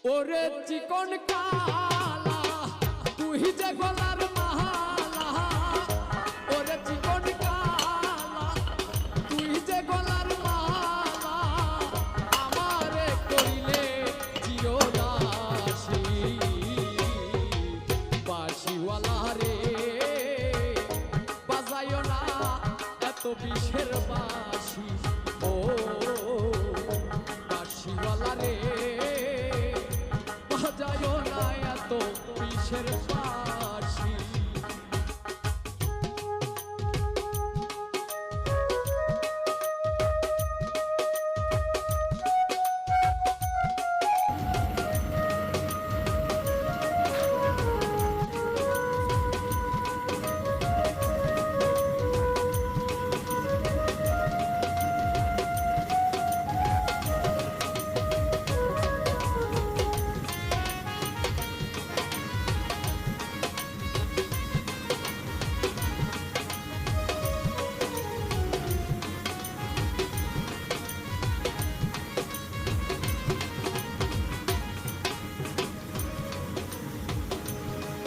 ওরে চিকন কালা তুই যে গলার মালা, ওরে চিকন কালা তুই যে গলার মালা, আমারে কইলে চিরদাসী বাঁশিওয়ালা রে, বাজাইও না এত বিষের বাঁশি ও বাঁশিওয়ালা রে, বাজাইও না এত বিষের বাঁশি।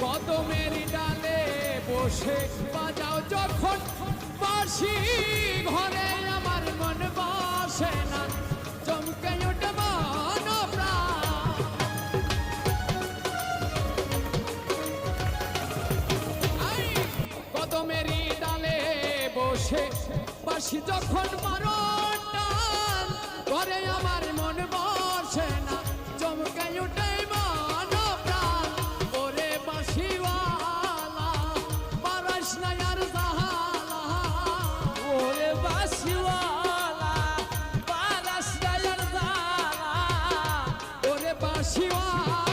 কদমের ডালে বসে বাজাও যখন বাঁশি, ঘরে আমার মন বসে না, চমকে ওঠে মন প্রাণ। কদমের ডালে বসে বাঁশি যখন মারো টান, ঘরে আমার মন বসে না, চমকে ওঠে মন প্রাণ। ওরে বাঁশিওয়ালা পারাস না আর জাহালা, ওরে বাঁশিওয়ালা পারাস না আর জাহালা, ওরে বাঁশিওয়ালা